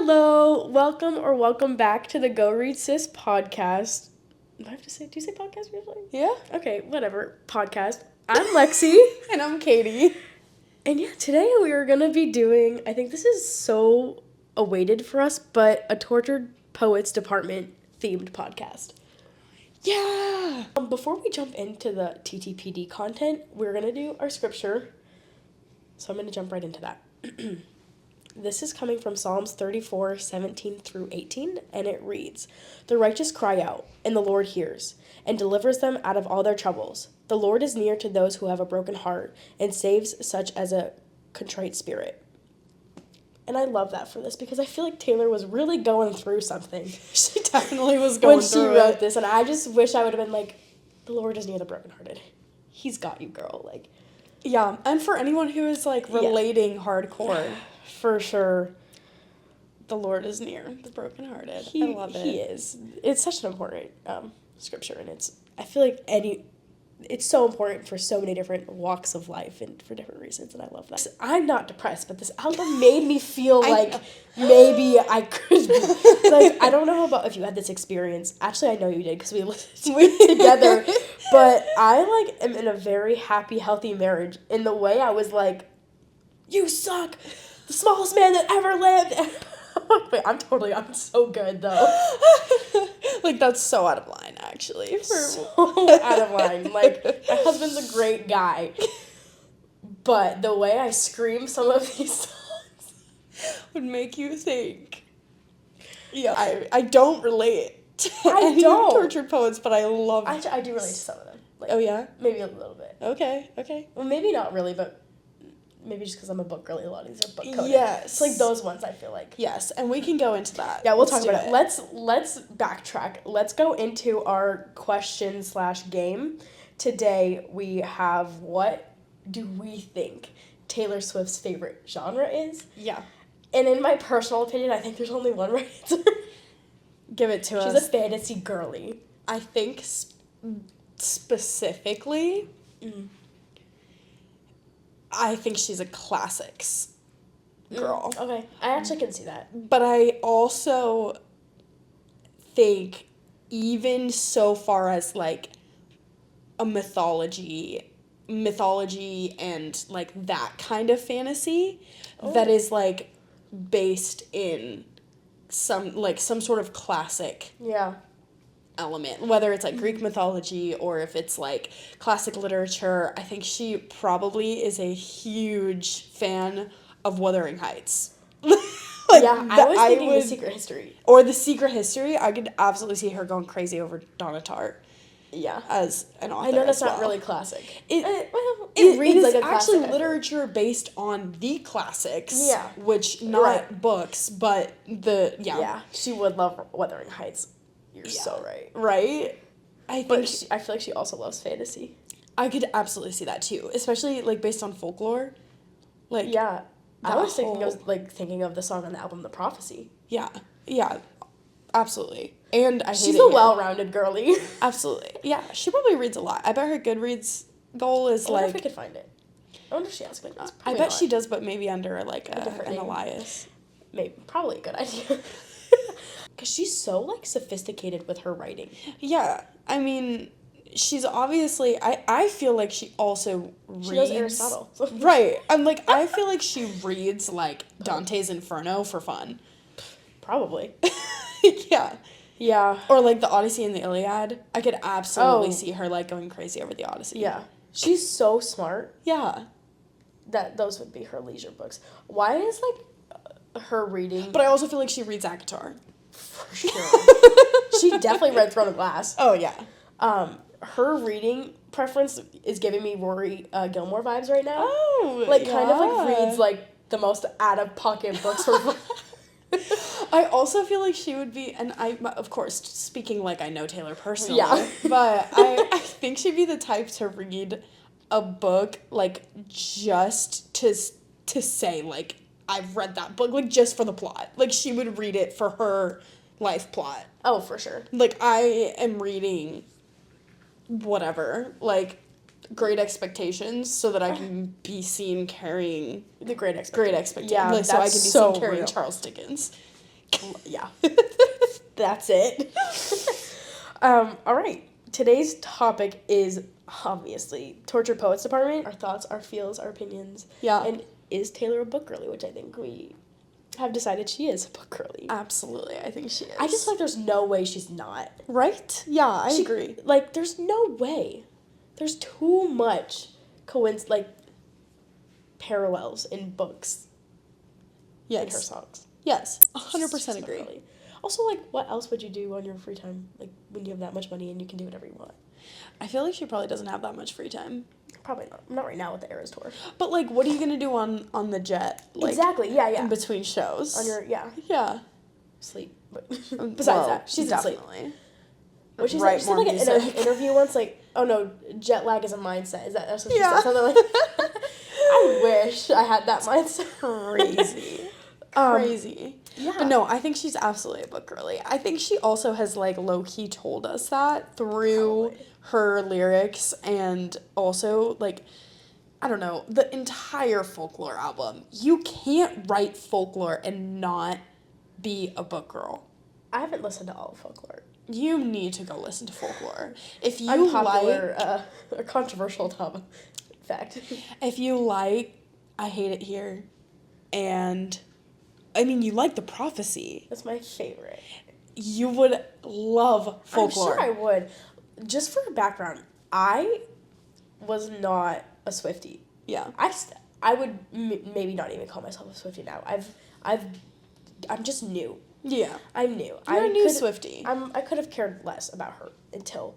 Welcome back to the Go Read Sis podcast. Do I have to say, do you say podcast usually? Yeah. Okay, whatever. Podcast. I'm Lexie. And I'm Kati. And yeah, today we are going to be doing, I think this is so awaited for us, but a Tortured Poets Department themed podcast. Yeah. Before we jump into the TTPD content, we're going to do our scripture. So I'm going to jump right into that. This is coming from Psalms 34, 17 through 18, and it reads, "The righteous cry out, and the Lord hears, and delivers them out of all their troubles. The Lord is near to those who have a broken heart, and saves such as a contrite spirit." And I love that for this, because I feel like Taylor was really going through something. She definitely was going through when she wrote this, and I just wish I would have been like, the Lord is near the brokenhearted. He's got you, girl. Like, yeah, and for anyone who is, like, relating hardcore, for sure, the Lord is near the brokenhearted. I love it. He is. It's such an important scripture, and I feel like it's so important for so many different walks of life and for different reasons, and I love that. I'm not depressed, but this album made me feel like maybe I could be. Like, I don't know about if you had this experience. Actually, I know you did because we listened to it together. But I, am in a very happy, healthy marriage in the way I was like, you suck, the smallest man that ever lived. Wait, I'm so good, though. Like, that's so out of line, actually. So out of line. Like, my husband's a great guy. But the way I scream some of these songs would make you think. Yeah, I don't relate to any Tortured Poets, but I love it. Actually, I do relate to some of them. Like, oh, yeah? Maybe a little bit. Okay. Well, maybe not really, but maybe just because I'm a book girly, a lot of these are book coded. Yes. It's like those ones, I feel like. Yes, and we can go into that. Yeah, we'll talk about it. Let's backtrack. Let's go into our question/game. Today we have, what do we think Taylor Swift's favorite genre is? Yeah. And in my personal opinion, I think there's only one right answer. Give it to us. She's a fantasy girly. I think specifically, I think she's a classics girl. Okay, I actually can see that. But I also think even so far as, like, a mythology and, like, that kind of fantasy that is, like, based in some sort of classic element, whether it's, like, Greek mythology or if it's, like, classic literature. I think she probably is a huge fan of Wuthering Heights. I was thinking The Secret History. Or The Secret History. I could absolutely see her going crazy over Donna Tartt. Yeah. As an author. I know that's not really classic. It reads is like a actually classic, literature based on the classics. Yeah. Which, not books, but Yeah, she would love Wuthering Heights. You're so right. Right? I feel like she also loves fantasy. I could absolutely see that too. Especially, like, based on folklore. Like, yeah. I was thinking of the song on the album, The Prophecy. Yeah. Yeah. Absolutely. And she's a well-rounded girly. Absolutely. Yeah. She probably reads a lot. I bet her Goodreads goal is, I wonder if I could find it. I wonder if she has Goodreads. I bet she does, but maybe under, like, an name. Elias. Maybe. Probably a good idea. Because she's so, like, sophisticated with her writing. Yeah. I mean, she's obviously... I feel like she also reads... She knows Aristotle. Right. I'm like, I feel like she reads, like, Dante's Inferno for fun. Probably. Yeah. Yeah. Or, like, the Odyssey and the Iliad. I could absolutely see her, like, going crazy over the Odyssey. Yeah. She's so smart. Yeah. That those would be her leisure books. Why is, like, her reading... But I also feel like she reads ACOTAR. For sure. She definitely read Throne of Glass. Oh, yeah. Her reading preference is giving me Rory Gilmore vibes right now. Oh, kind of, like, reads, like, the most out-of-pocket books for... I also feel like she would be, and I, of course, speaking like I know Taylor personally, but I think she'd be the type to read a book, like, just to say, like, I've read that book, like, just for the plot. Like, she would read it for her life plot. Oh, for sure. Like, I am reading whatever, like, Great Expectations so that I can be seen carrying the Great Expectations. Yeah, like, so I can be seen carrying Charles Dickens. Yeah. That's it. All right. Today's topic is obviously Tortured Poets Department. Our thoughts, our feels, our opinions. Yeah. And is Taylor a book girly, which I think we have decided she is a book girly. Absolutely, I think she is. I just feel like there's no way she's not. Right? Yeah, I agree. Like, there's no way. There's too much parallels in books in her songs. Yes, 100% agree. Girly. Also, like, what else would you do on your free time? Like, when you have that much money and you can do whatever you want. I feel like she probably doesn't have that much free time. Probably not. Not right now with the Eras Tour. But, like, what are you going to do on the jet? Like, exactly, yeah. In between shows. On your, yeah. Yeah. Sleep. But besides that, she's definitely. asleep. What she said like in an interview once, like, oh no, jet lag is a mindset. That's what she said? Something like, I wish I had that mindset. Crazy. Crazy. Yeah. But no, I think she's absolutely a book girly. I think she also has, like, low-key told us that through her lyrics and also, like, I don't know, the entire Folklore album. You can't write folklore and not be a book girl. I haven't listened to all of Folklore. You need to go listen to Folklore. If you unpopular, a controversial topic fact. If you like I Hate It Here, and I mean, you like The Prophecy. That's my favorite. You would love Folklore. I'm sure I would. Just for background, I was not a Swiftie. Yeah. I would maybe not even call myself a Swiftie now. I'm just new. Yeah. I'm new. You're a new Swiftie. I could have cared less about her until,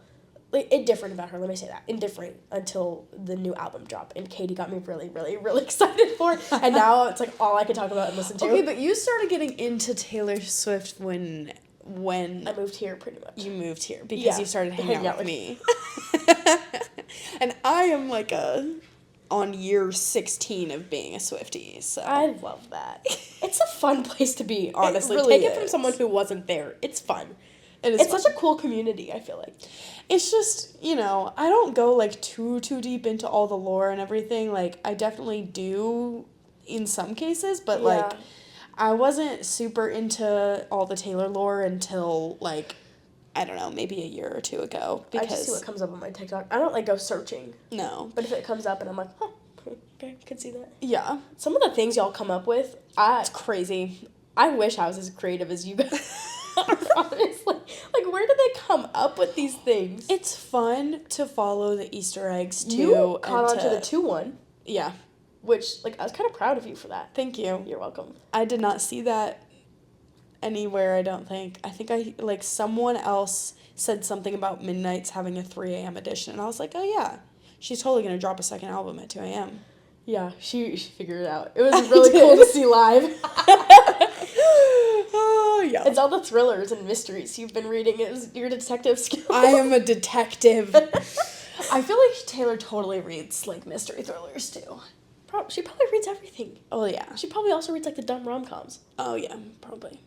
like, indifferent about her, let me say that. Indifferent until the new album dropped. And Katie got me really, really, really excited for it. And now it's, like, all I can talk about and listen to. Okay, but you started getting into Taylor Swift when I moved here, pretty much. You moved here because you started hanging out with me. And I am, like, on year 16 of being a Swiftie, so. I love that. It's a fun place to be, honestly. It really Take it from someone who wasn't there. It's fun. It's fun. such a cool community, I feel like. It's just, I don't go, like, too deep into all the lore and everything. Like, I definitely do in some cases, but, like, I wasn't super into all the Taylor lore until, like, I don't know, maybe a year or two ago. I just see what comes up on my TikTok. I don't, like, go searching. No. But if it comes up and I'm like, okay, I could see that. Yeah. Some of the things y'all come up with, it's crazy. I wish I was as creative as you guys are, honestly. Like, where do they come up with these things? It's fun to follow the Easter eggs, too. You caught on to the 2-1. Yeah. Which, like, I was kind of proud of you for that. Thank you. You're welcome. I did not see that anywhere, I don't think. I think someone else said something about Midnight's having a 3 a.m. edition, and I was like, oh, yeah. She's totally going to drop a second album at 2 a.m. Yeah, she figured it out. It was really cool to see live. Oh, yeah. It's all the thrillers and mysteries you've been reading. It was your detective skills. I am a detective. I feel like Taylor totally reads, like, mystery thrillers, too. She probably reads everything. Oh, yeah. She probably also reads, like, the dumb rom-coms. Oh, yeah, probably.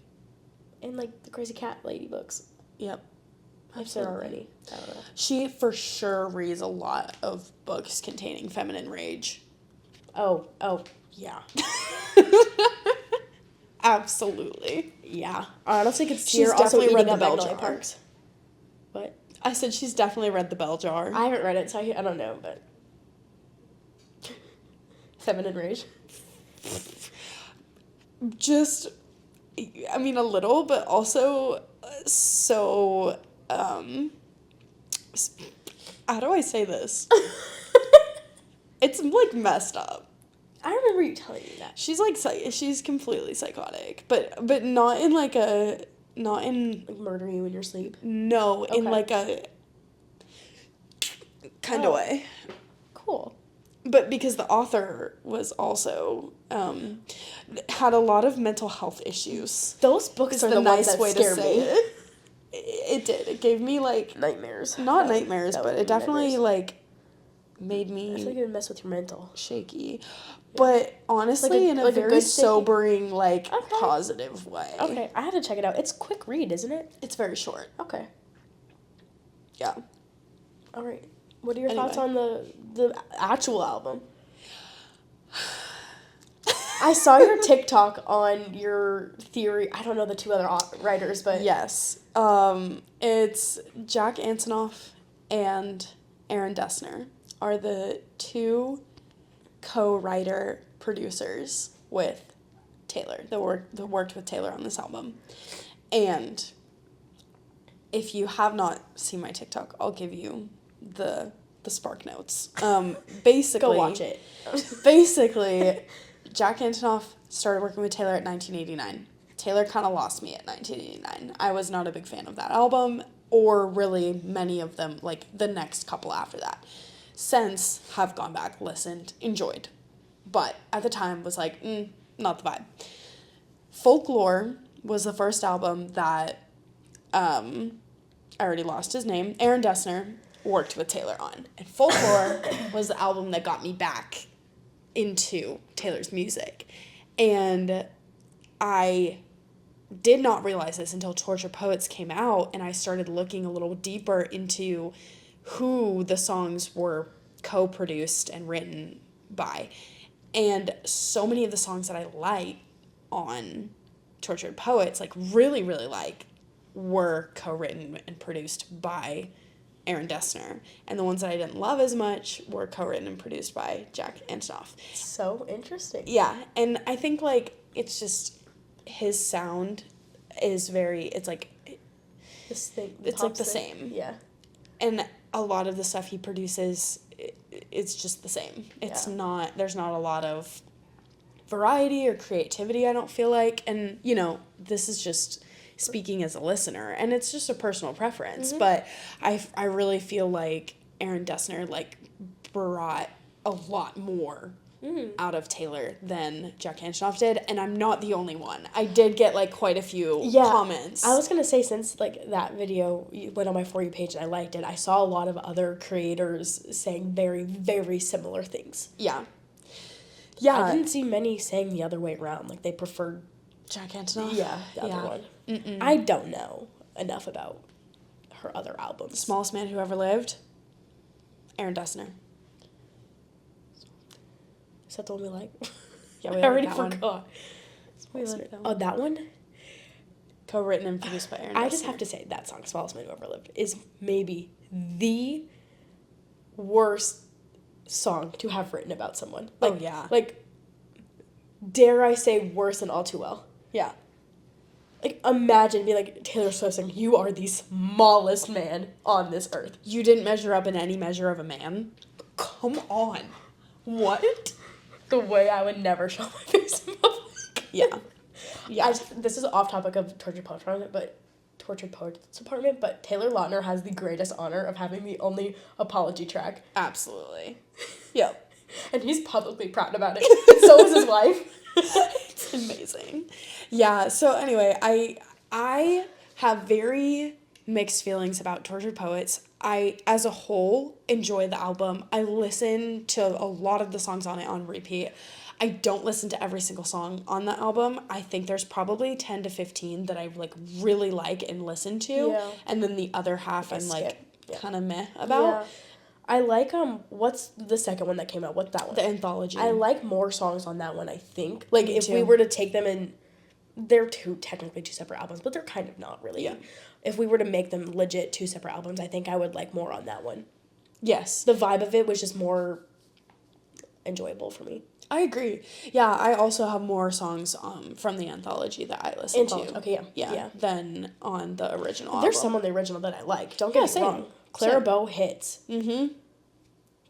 And, like, the Crazy Cat lady books. Yep. If they're already. I don't know. She, for sure, reads a lot of books containing feminine rage. Oh, yeah. Absolutely. Yeah. I honestly could see She's her also definitely read eating the up Bell Magnolia Jar. Parks. What? I said she's definitely read The Bell Jar. I haven't read it, so I don't know, but... Feminine rage? Just, I mean, a little, but also so, how do I say this? It's, like, messed up. I remember you telling me that. She's, like, she's completely psychotic, but not in, like, not in... Like, murder you in your sleep? No, in, like, a kind of way. Cool. But because the author was also, had a lot of mental health issues. Those books are the ones that scare me. It did. It gave me, like... Nightmares. Not nightmares, but it definitely, nightmares. like, made me... I feel like it would mess with your mental. Shaky. But honestly, Like in a very sobering, like, okay. positive way. Okay, I have to check it out. It's a quick read, isn't it? It's very short. Okay. Yeah. All right. What are your thoughts on the actual album? I saw your TikTok on your theory. I don't know the two other writers, but Yes. It's Jack Antonoff and Aaron Dessner are the two co-writer producers with Taylor that worked with Taylor on this album. And if you have not seen my TikTok, I'll give you the Spark Notes. Basically, go watch it. Basically, Jack Antonoff started working with Taylor at 1989. Taylor kind of lost me at 1989. I was not a big fan of that album, or really many of them, like the next couple after that. Since have gone back, listened, enjoyed. But at the time was like, not the vibe. Folklore was the first album that, I already lost his name, Aaron Dessner worked with Taylor on. And Folklore was the album that got me back into Taylor's music. And I did not realize this until Tortured Poets came out, and I started looking a little deeper into who the songs were co-produced and written by. And so many of the songs that I like on Tortured Poets, like really, really like, were co-written and produced by Aaron Dessner. And the ones that I didn't love as much were co-written and produced by Jack Antonoff. So interesting. Yeah, and I think, like, it's just his sound is very, it's like, This thing, it's like the same. Yeah. And a lot of the stuff he produces, it's just the same. It's not, there's not a lot of variety or creativity, I don't feel like. And, you know, this is just speaking as a listener, and it's just a personal preference. Mm-hmm. But I really feel like Aaron Dessner, like, brought a lot more out of Taylor than Jack Antonoff did, and I'm not the only one. I did get, like, quite a few comments. I was gonna say, since, like, that video went on my For You page and I liked it, I saw a lot of other creators saying very, very similar things. Yeah. I didn't see many saying the other way around, like they preferred Jack Antonoff. the other one. Mm-mm. I don't know enough about her other albums. Smallest Man Who Ever Lived, Aaron Dessner. Is that the one we like? Yeah, we I already that forgot. We like that one. Oh, that one? Co-written and produced by Aaron Dessner. I just have to say, that song, Smallest Man Who Ever Lived, is maybe the worst song to have written about someone. Like, oh, yeah. Like, dare I say worse than All Too Well. Yeah. Like, imagine being like, Taylor Swift saying, you are the smallest man on this earth. You didn't measure up in any measure of a man? Come on. What? The way I would never show my face in public. Yeah. Yeah. This is off topic of Tortured Poets Department, but Taylor Lautner has the greatest honor of having the only apology track. Absolutely. Yep. And he's publicly proud about it. So is his wife. It's amazing. Yeah, so anyway, I have very mixed feelings about Tortured Poets. I, as a whole, enjoy the album. I listen to a lot of the songs on it on repeat. I don't listen to every single song on the album. I think there's probably 10 to 15 that I, like, really like and listen to. Yeah. And then the other half I'm, like, kind of meh about. Yeah. I like, what's the second one that came out? What's that one? The Anthology. I like more songs on that one, I think. Like, if we were to take them in, they're technically two separate albums, but they're kind of not really. Yeah. If we were to make them legit two separate albums, I think I would like more on that one. Yes. The vibe of it was just more enjoyable for me. I agree. Yeah, I also have more songs from the Anthology that I listen to. Okay, yeah. Than on the original There's album. some on the original that I like. Don't get me wrong. Clara Bow hits. Mm-hmm.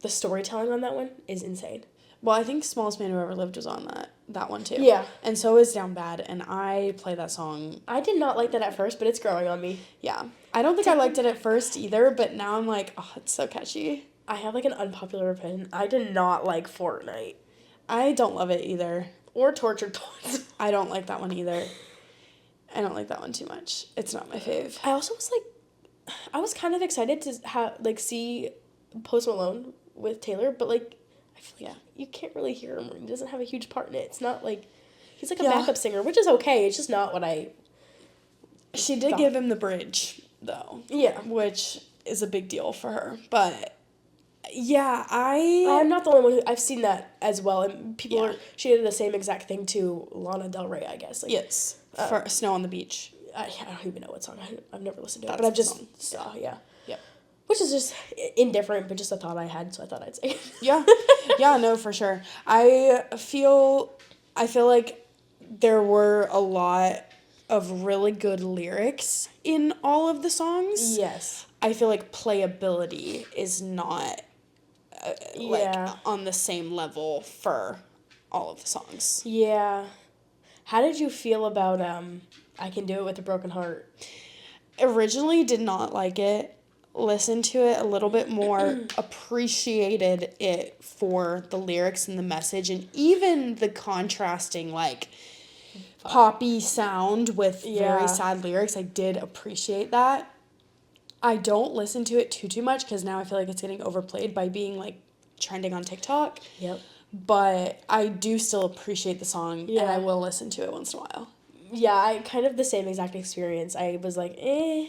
The storytelling on that one is insane. Well, I think Smallest Man Who Ever Lived was on that one too. Yeah. And so is Down Bad, and I play that song. I did not like that at first, but it's growing on me. Yeah. I don't think I liked it at first either, but now I'm like, oh, it's so catchy. I have, like, an unpopular opinion. I did not like Fortnite. I don't love it either. Or Tortured Poets. I don't like that one either. I don't like that one too much. It's not my fave. I also was, like, I was kind of excited to see Post Malone with Taylor, but, like, I feel like you can't really hear him. He doesn't have a huge part in it. It's not like, he's like a backup singer, which is okay. It's just not what I She did give him the bridge, though. Yeah. Which is a big deal for her, but Yeah, I'm not the only one who, I've seen that as well, and people Yeah. are, she did the same exact thing to Lana Del Rey, I guess. Like, Yes. For Snow on the Beach. I don't even know what song, I've never listened to it, That's but I've the just song. saw, yeah. Yep. Which is just indifferent, but just a thought I had, so I thought I'd say it. Yeah. Yeah, no, for sure. I feel like there were a lot of really good lyrics in all of the songs. Yes. I feel like playability is not Yeah. on the same level for all of the songs. Yeah. How did you feel about I Can Do It With a Broken Heart? Originally did not like it. Listened to it a little bit more, appreciated it for the lyrics and the message, and even the contrasting like poppy sound with Yeah. very sad lyrics. I did appreciate that. I don't listen to it too much because now I feel like it's getting overplayed by being like trending on TikTok. Yep. But I do still appreciate the song, and Yeah. I will listen to it once in a while. Yeah, I kind of the same exact experience. I was like,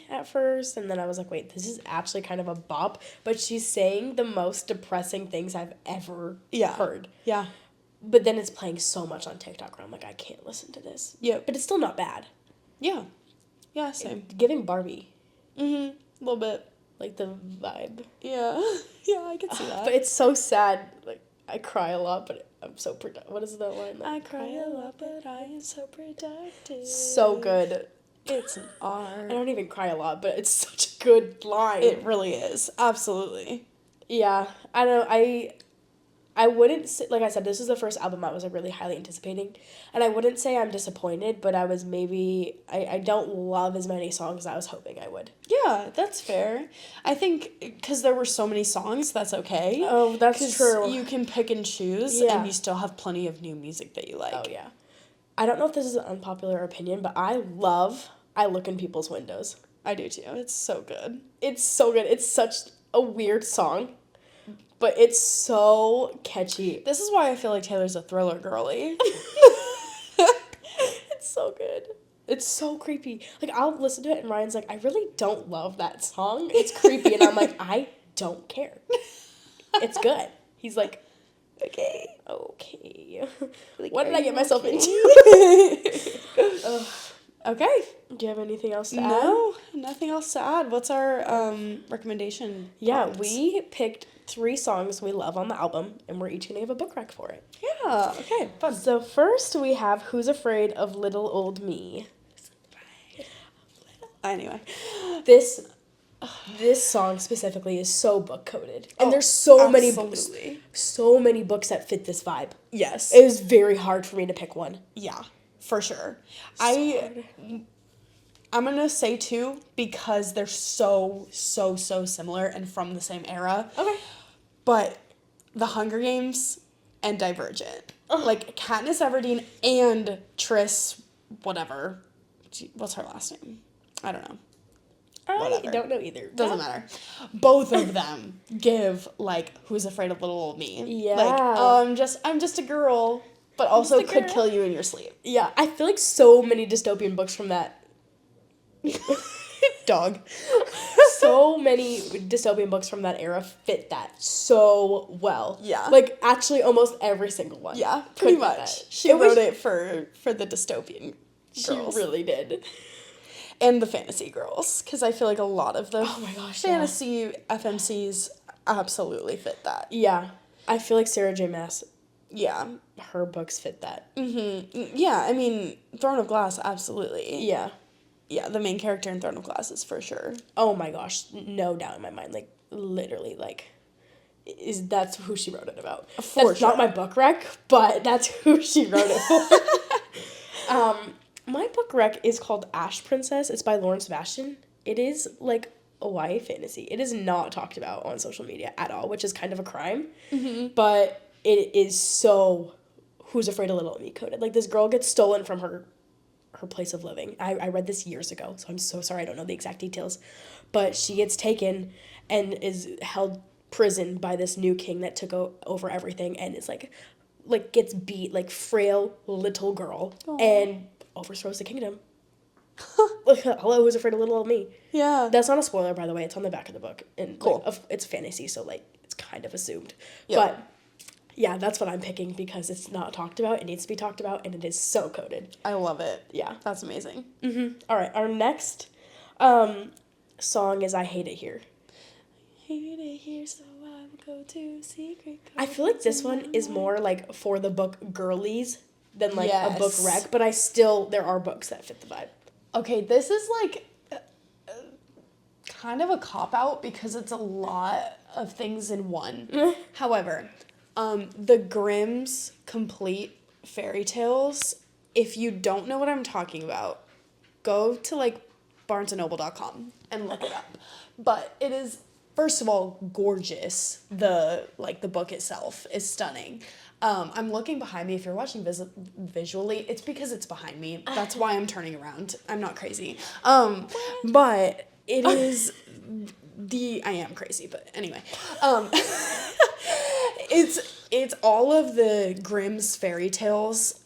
at first, and then I was like, wait, this is actually kind of a bop. But she's saying the most depressing things I've ever heard. Yeah. But then it's playing so much on TikTok where I'm like, I can't listen to this. Yeah. But it's still not bad. Yeah. Yeah, same. Giving Barbie, A little bit. like the vibe. Yeah. Yeah, I can see that. But it's so sad. Like, I cry a lot, but I'm so what is that line? I cry a lot, but I am so productive. So good. It's an I art. don't even cry a lot, but it's such a good line. It really is. Absolutely. Yeah, I don't know, I wouldn't say, like I said, this is the first album I was like really highly anticipating, and I wouldn't say I'm disappointed, but I was maybe, I don't love as many songs as I was hoping I would. Yeah, that's fair. I think because there were so many songs, that's okay. Oh, that's 'Cause true. you can pick and choose, Yeah. and you still have plenty of new music that you like. Oh, yeah. I don't know if this is an unpopular opinion, but I Look in People's Windows. I do too. It's so good. It's so good. It's such a weird song, but it's so catchy. This is why I feel like Taylor's a thriller girly. It's so good. It's so creepy. Like, I'll listen to it and Ryan's like, I really don't love that song. It's creepy. And I'm like, I don't care. It's good. He's like, okay. Like, What did are I get you myself okay? into? Okay. Do you have anything else to add? No, nothing else to add. What's our recommendation? Yeah, points? we picked 3 songs we love on the album, and we're each going to give a book rec for it. Yeah, okay, fun. So first we have Who's Afraid of Little Old Me. Anyway. This song specifically is so book coded, and there's so many books that fit this vibe. Yes. It was very hard for me to pick one. Yeah, for sure. Hard. I'm gonna say 2 because they're so similar and from the same era. Okay. But The Hunger Games and Divergent. Like Katniss Everdeen and Tris, whatever. What's her last name? I don't know. I Whatever. don't know either. Doesn't matter. Both of them give like Who's Afraid of Little Old Me. Yeah. Like I'm just a girl, but also just a could girl. kill you in your sleep. Yeah, I feel like so many dystopian books from that. Dog. So many dystopian books from that era fit that so well. Yeah. Like, actually, almost every single one. Yeah, could pretty fit much. that. She wrote it for the dystopian girls. She really did. And the fantasy girls, because I feel like a lot of the Oh my gosh, fantasy FMCs absolutely fit that. Yeah. I feel like Sarah J. Maas, Yeah. her books fit that. Yeah, I mean, Throne of Glass, absolutely. Yeah. Yeah, the main character in Throne of Glass is for sure. Oh my gosh, no doubt in my mind. Like, literally, like, that's who she wrote it about. For That's sure. not my book rec, but that's who she wrote it for. My book rec is called Ash Princess. It's by Lauren Sebastian. It is, like, a YA fantasy. It is not talked about on social media at all, which is kind of a crime. But it is so Who's Afraid of Little Old Me coded. Like, this girl gets stolen from her place of living. I read this years ago, so I'm so sorry I don't know the exact details. But she gets taken and is held prison by this new king that took over everything, and is like gets beat, like frail little girl. Aww. And overthrows the kingdom. Hello, Who's Afraid of Little Old Me? Yeah. That's not a spoiler, by the way. It's on the back of the book. And cool. It's fantasy, so like it's kind kind of assumed. Yep. But yeah, that's what I'm picking because it's not talked about. It needs to be talked about, and it is so coded. I love it. Yeah. That's amazing. All right, our next song is "I Hate It Here." Hate it here, so I will go to secret. I feel like this one is more like for the book Girlies than like a book Yes. rec, but there are books that fit the vibe. Okay, this is like kind of a cop-out because it's a lot of things in one. However, the Grimm's Complete Fairy Tales, if you don't know what I'm talking about, go to like barnesandnoble.com and look it up. But it is, first of all, gorgeous. The book itself is stunning. I'm looking behind me. If you're watching visually, it's because it's behind me. That's why I'm turning around. I'm not crazy. But it is I am crazy, but anyway. It's all of the Grimm's fairy tales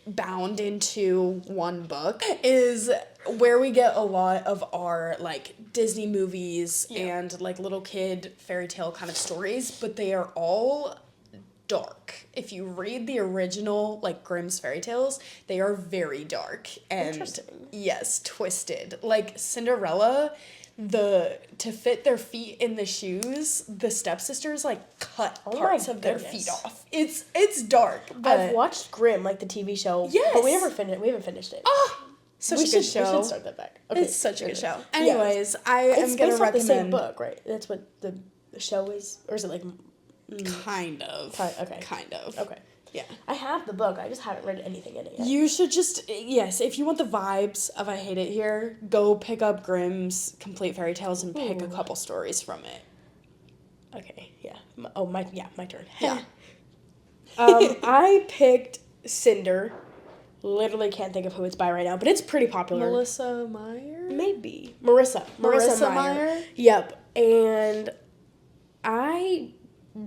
bound into one book is where we get a lot of our like Disney movies and like little kid fairy tale kind of stories, but they are all dark. If you read the original like Grimm's fairy tales, they are very dark and Interesting. yes, twisted. Like Cinderella, to fit their feet in the shoes, the stepsisters like cut parts of their feet off. It's dark, but I've watched Grimm, like the TV show. Yes. But we haven't finished it. such we a should, good show. We should start that back. It's such a good show. Yeah. Anyways, I It's am gonna based off the same recommend book, right? That's what the show is, or is it like? kind of. Okay. Kind of. Okay. Yeah. I have the book. I just haven't read anything in it yet. You should just, yes, if you want the vibes of I Hate It Here, go pick up Grimm's Complete Fairy Tales and pick a couple stories from it. Okay. Yeah. My turn. Yeah. I picked Cinder. Literally can't think of who it's by right now, but it's pretty popular. Melissa Meyer? Maybe. Marissa Meyer. Yep. And I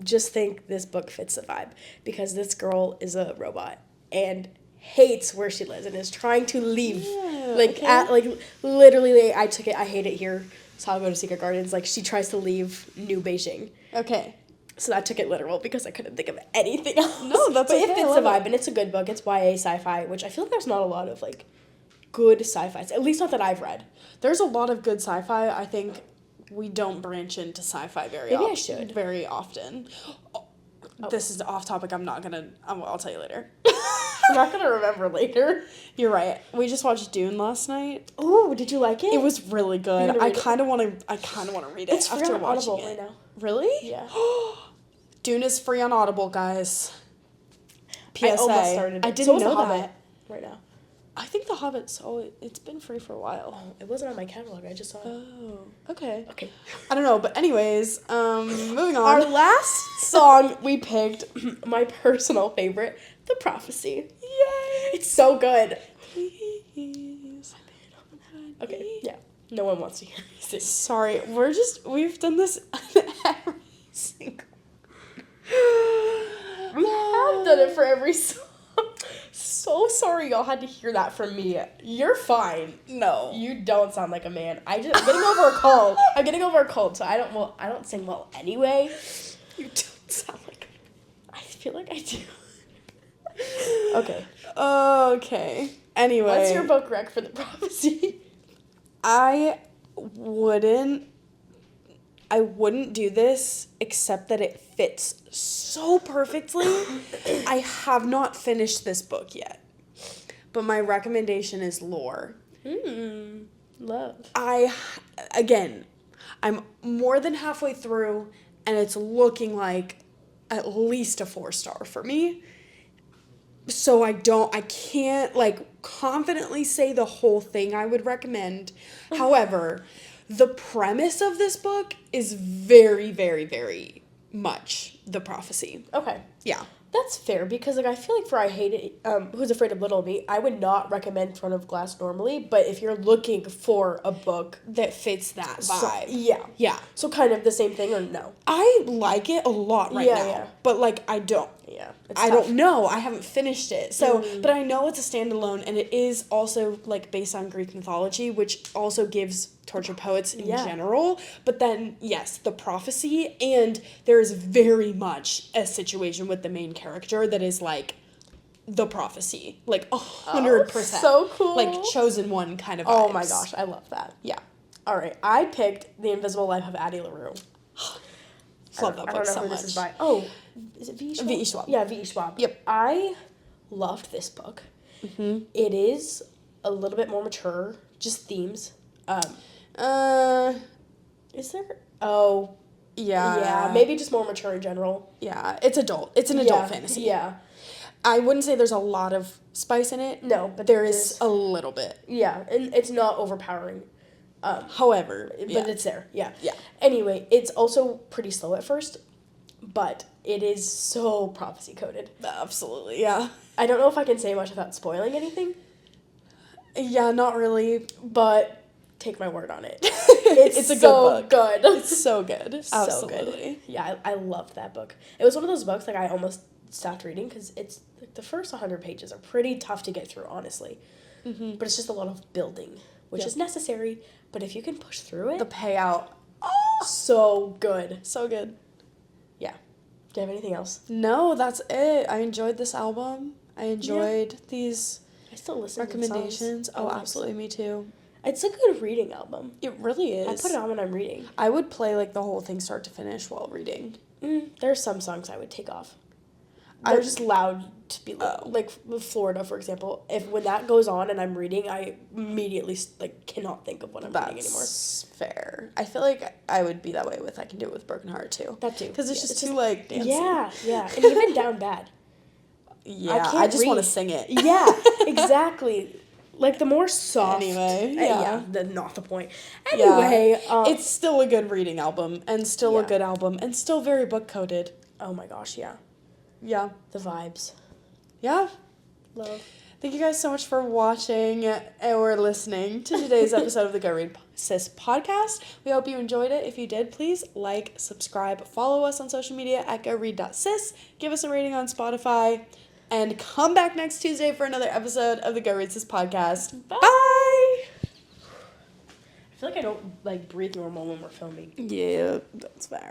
just think this book fits the vibe because this girl is a robot and hates where she lives and is trying to leave. Literally, I took it. I hate it here, so I'll go to Secret Gardens. Like, she tries to leave New Beijing. Okay. So I took it literal because I couldn't think of anything else. No, that's but okay. it fits the vibe, and it's a good book. It's YA sci-fi, which I feel like there's not a lot of like good sci-fi. At least not that I've read. There's a lot of good sci-fi. I think we don't branch into sci-fi Maybe I should. very often. This is off topic. I'll tell you later. I'm not gonna remember later. You're right. We just watched Dune last night. Oh, did you like it? It was really good. gonna I read it? kind of want to read it It's free after on watching Audible it. right now. Really? Yeah. Dune is free on Audible, guys. PSA. I almost started it. I didn't So is The know Hobbit that. right now. I think The Hobbit. So it's been free for a while. Oh, it wasn't on my catalog. I just saw it. Oh, okay. Okay. I don't know, but anyways, moving on. Our last song we picked, my personal favorite, The Prophecy. Yay! It's so good. Please. Okay, yeah. No one wants to hear me sing. Sorry, we've done this every single. We have done it for every song. So sorry y'all had to hear that from me. You're fine. No. You don't sound like a man. I'm getting over a cold. I'm getting over a cold, so I don't sing well anyway. You don't sound like. I feel like I do. Okay. Okay. Anyway. What's your book rec for The Prophecy? I wouldn't do this except that it fits so perfectly. I have not finished this book yet, but my recommendation is Lore. Love. I'm more than halfway through, and it's looking like at least a 4-star for me. So I can't like confidently say the whole thing I would recommend. However, the premise of this book is very, very, very much The Prophecy. Okay. Yeah. That's fair because like I feel like for I Hate It, Who's Afraid of Little Me, I would not recommend Front of Glass normally, but if you're looking for a book That fits that vibe. yeah. Yeah. So kind of the same thing or no? I like it a lot right now. Yeah. But like I don't Yeah. I don't know. I haven't finished it. So, but I know it's a standalone, and it is also, like, based on Greek mythology, which also gives torture poets in general. But then, yes, the prophecy, and there is very much a situation with the main character that is, like, the prophecy. Like, 100%. So cool. Like, chosen one kind of vibes. Oh my gosh, I love that. Yeah. All right, I picked The Invisible Life of Addie LaRue. Love that book so much. This is by. Oh, is it V. Schwab? V.E. Schwab. Yeah, V.E. Schwab. Yep. I loved this book. Mm-hmm. It is a little bit more mature, just themes. Is there? Oh. Yeah. Yeah, maybe just more mature in general. Yeah, it's adult. It's an adult fantasy. Yeah. I wouldn't say there's a lot of spice in it. No, but there is a little bit. Yeah, and it's not overpowering. However, but it's there. Yeah. Yeah. Anyway, it's also pretty slow at first, but it is so prophecy coded. Absolutely, yeah. I don't know if I can say much without spoiling anything. Yeah, not really, but take my word on it. It's a so good book. Good. It's so good. Absolutely. So good. Yeah, I loved that book. It was one of those books like I almost stopped reading because it's like the first 100 pages are pretty tough to get through, honestly. Mm-hmm. But it's just a lot of building, which is necessary. But if you can push through it, the payout, so good. So good. Yeah. Do you have anything else? No, that's it. I enjoyed this album. I enjoyed these I still listen recommendations. To the songs. Oh, absolutely, me too. It's a good reading album. It really is. I put it on when I'm reading. I would play like the whole thing start to finish while reading. There's some songs I would take off. They're just loud to be loud. Like Florida, for example. When that goes on and I'm reading, I immediately like cannot think of what I'm reading anymore. That's fair. I feel like I would be that way with I Can Do It With Broken Heart too. That too. Because it's just too like dancey. Yeah. And even Down Bad. Yeah, I just want to sing it. Yeah, exactly. Like the more soft. Anyway, not the point. Anyway, it's still a good reading album, and still a good album, and still very book coded. Oh my gosh, yeah. Yeah. The vibes. Yeah. Love. Thank you guys so much for watching or listening to today's episode of the Go Read Sis podcast. We hope you enjoyed it. If you did, please like, subscribe, follow us on social media at goread.sis. Give us a rating on Spotify. And come back next Tuesday for another episode of the Go Read Sis podcast. Bye! I feel like I don't breathe normal when we're filming. Yeah, that's fair.